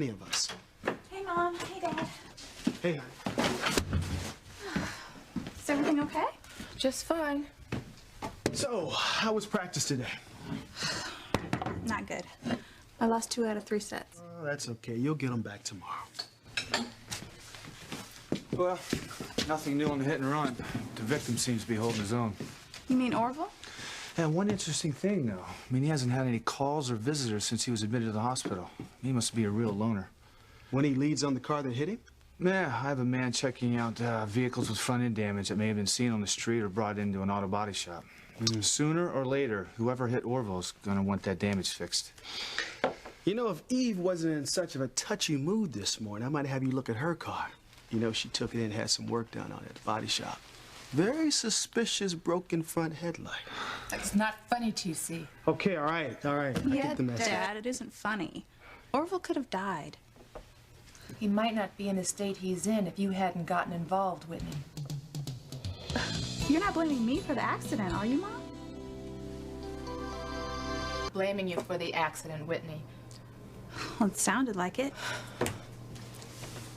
any of us. Hey, Mom. Hey, Dad. Hey, honey. Is everything okay? Just fine. So, how was practice today? Not good. I lost 2 out of 3 sets. Oh, that's okay. You'll get them back tomorrow. Well, nothing new on the hit and run. The victim seems to be holding his own. You mean Orville? And one interesting thing, though. I mean, he hasn't had any calls or visitors since he was admitted to the hospital. He must be a real loner. When he leads on the car that hit him? Yeah, I have a man checking out vehicles with front-end damage that may have been seen on the street or brought into an auto body shop. Sooner or later, whoever hit Orville's gonna want that damage fixed. You know, if Eve wasn't in such of a touchy mood this morning, I might have you look at her car. You know, she took it in and had some work done on it at the body shop. Very suspicious broken front headlight. That's not funny, TC. Okay, all right. I get the message. Dad, it isn't funny. Orville could have died. He might not be in the state he's in if you hadn't gotten involved, Whitney. You're not blaming me for the accident, are you, Mom? Blaming you for the accident, Whitney. Well, it sounded like it.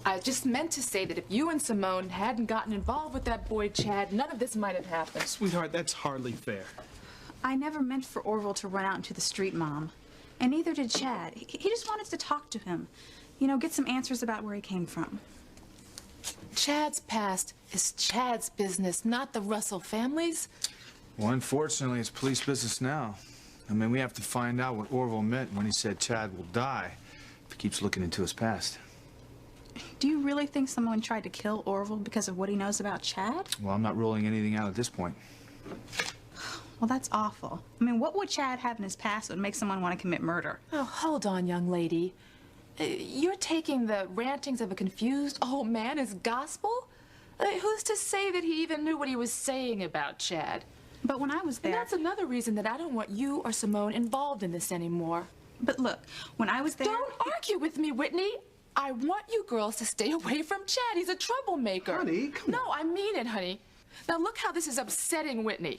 I just meant to say that if you and Simone hadn't gotten involved with that boy, Chad, none of this might have happened. Sweetheart, that's hardly fair. I never meant for Orville to run out into the street, Mom. And neither did Chad. He just wanted to talk to him. You know, get some answers about where he came from. Chad's past is Chad's business, not the Russell family's. Well, unfortunately, it's police business now. I mean, we have to find out what Orville meant when he said Chad will die if he keeps looking into his past. Do you really think someone tried to kill Orville because of what he knows about Chad? Well, I'm not ruling anything out at this point. Well, that's awful. I mean, what would Chad have in his past that would make someone want to commit murder? Oh, hold on, young lady. You're taking the rantings of a confused old man as gospel? Who's to say that he even knew what he was saying about Chad? But when I was there... And that's another reason that I don't want you or Simone involved in this anymore. But look, when I was there... Don't argue with me, Whitney. I want you girls to stay away from Chad. He's a troublemaker. Honey, come on. No, I mean it, honey. Now look how this is upsetting Whitney.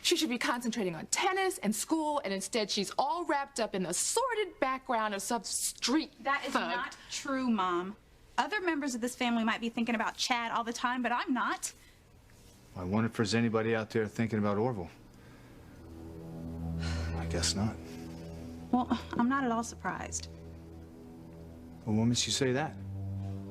She should be concentrating on tennis and school, and instead she's all wrapped up in the sordid background of some street That is thug. not true, Mom. Other members of this family might be thinking about Chad all the time, but I'm not. I wonder if there's anybody out there thinking about Orville. I guess not. Well, I'm not at all surprised. Well, what makes you say that?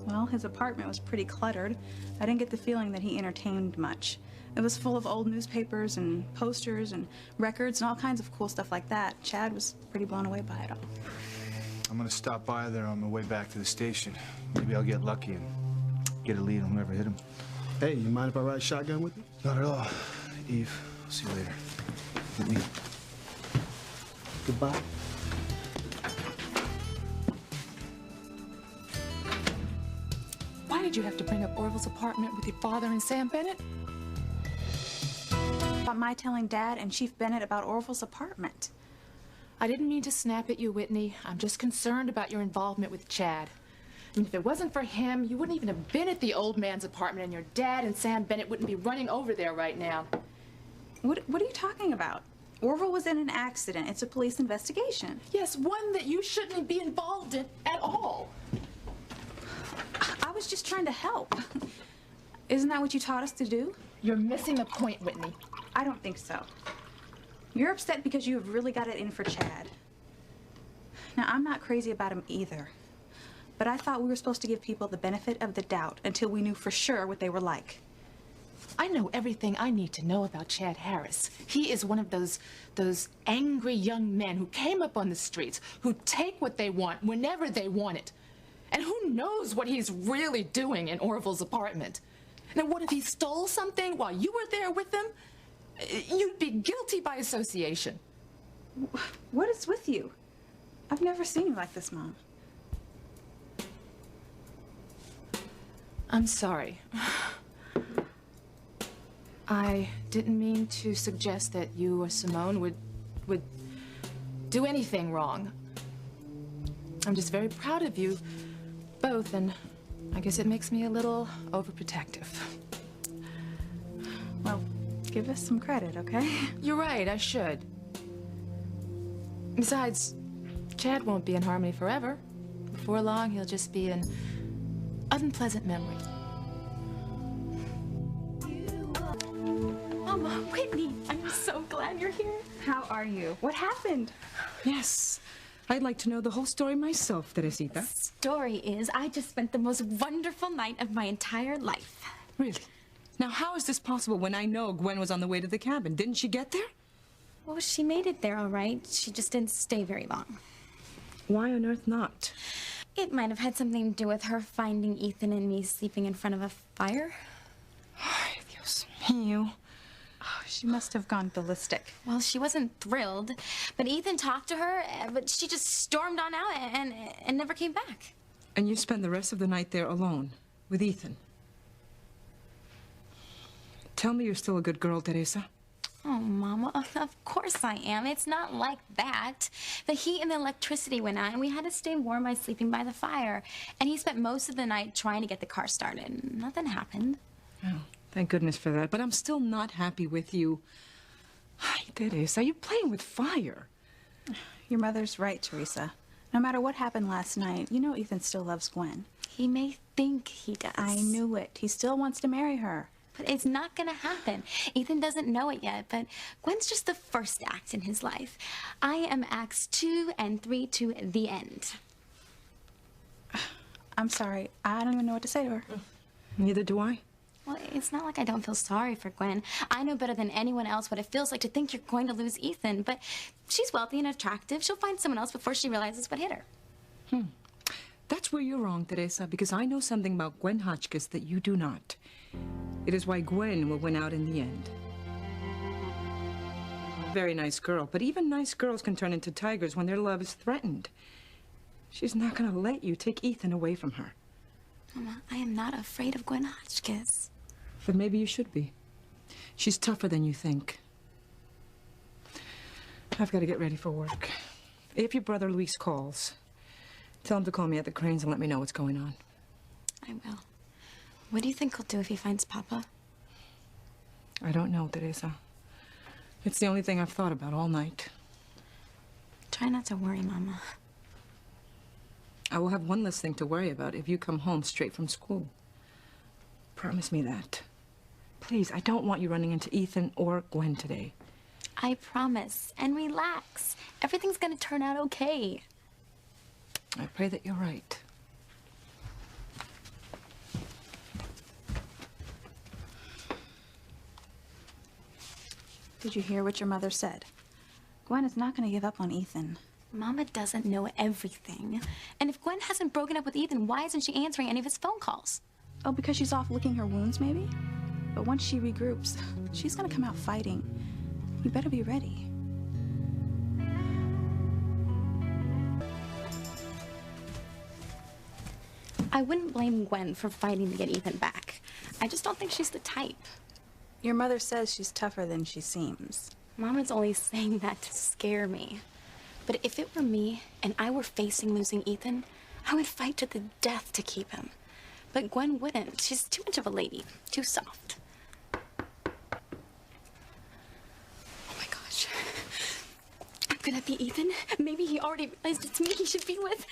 Well, his apartment was pretty cluttered. I didn't get the feeling that he entertained much. It was full of old newspapers and posters and records and all kinds of cool stuff like that. Chad was pretty blown away by it all. I'm gonna stop by there on my way back to the station. Maybe I'll get lucky and get a lead on whoever hit him. Hey, you mind if I ride shotgun with you? Not at all. Eve, I'll see you later. Whitney. Goodbye. Why did you have to bring up Orville's apartment with your father and Sam Bennett? About my telling Dad and Chief Bennett about Orville's apartment. I didn't mean to snap at you, Whitney. I'm just concerned about your involvement with Chad. I mean, if it wasn't for him, you wouldn't even have been at the old man's apartment, and your dad and Sam Bennett wouldn't be running over there right now. What are you talking about? Orville was in an accident. It's a police investigation. Yes, one that you shouldn't be involved in at all. I was just trying to help. Isn't that what you taught us to do? You're missing the point, Whitney. I don't think so. You're upset because you have really got it in for Chad. Now, I'm not crazy about him either. But I thought we were supposed to give people the benefit of the doubt until we knew for sure what they were like. I know everything I need to know about Chad Harris. He is one of those angry young men who came up on the streets, who take what they want whenever they want it. And who knows what he's really doing in Orville's apartment? Now, what if he stole something while you were there with him? You'd be guilty by association. What is with you? I've never seen you like this, Mom. I'm sorry. I didn't mean to suggest that you or Simone would do anything wrong. I'm just very proud of you both, and I guess it makes me a little overprotective. Well, give us some credit, okay? You're right, I should. Besides, Chad won't be in Harmony forever. before long, he'll just be an unpleasant memory. Mama, Whitney, I'm so glad you're here. How are you? What happened? Yes. I'd like to know the whole story myself, Teresita. Story is, I just spent the most wonderful night of my entire life. Really? Now, how is this possible when I know Gwen was on the way to the cabin? Didn't she get there? Well, she made it there all right. She just didn't stay very long. Why on earth not? It might have had something to do with her finding Ethan and me sleeping in front of a fire. Ay, Dios mío. Oh, she must have gone ballistic. Well, she wasn't thrilled, but Ethan talked to her, but she just stormed on out and never came back. And you spent the rest of the night there alone with Ethan? Tell me you're still a good girl, Teresa. Oh, Mama, of course I am. It's not like that. The heat and the electricity went out, and we had to stay warm by sleeping by the fire. And he spent most of the night trying to get the car started. Nothing happened. Oh, thank goodness for that. But I'm still not happy with you. Ay, Teresa, you're playing with fire. Your mother's right, Teresa. No matter what happened last night, you know Ethan still loves Gwen. He may think he does. I knew it. He still wants to marry her. But it's not gonna happen. Ethan doesn't know it yet, but Gwen's just the first act in his life. I am acts 2 and 3 to the end. I'm sorry. I don't even know what to say to her. Neither do I. Well, it's not like I don't feel sorry for Gwen. I know better than anyone else what it feels like to think you're going to lose Ethan, but she's wealthy and attractive. She'll find someone else before she realizes what hit her. That's where you're wrong, Teresa, because I know something about Gwen Hotchkiss that you do not. It is why Gwen will win out in the end. Very nice girl, but even nice girls can turn into tigers when their love is threatened. She's not going to let you take Ethan away from her. Mama, I am not afraid of Gwen Hotchkiss. But maybe you should be. She's tougher than you think. I've got to get ready for work. If your brother Luis calls, tell him to call me at the Cranes and let me know what's going on. I will. What do you think he'll do if he finds Papa? I don't know, Teresa. It's the only thing I've thought about all night. Try not to worry, Mama. I will have one less thing to worry about if you come home straight from school. Promise me that. Please, I don't want you running into Ethan or Gwen today. I promise. And relax. Everything's gonna turn out okay. I pray that you're right. Did you hear what your mother said? Gwen is not going to give up on Ethan. Mama doesn't know everything. And if Gwen hasn't broken up with Ethan, why isn't she answering any of his phone calls? Oh, because she's off licking her wounds, maybe? But once she regroups, she's going to come out fighting. You better be ready. I wouldn't blame Gwen for fighting to get Ethan back. I just don't think she's the type. Your mother says she's tougher than she seems. Mama's only saying that to scare me. But if it were me and I were facing losing Ethan, I would fight to the death to keep him. But Gwen wouldn't. She's too much of a lady. Too soft. Oh my gosh. I'm gonna be Ethan. Maybe he already realized it's me he should be with.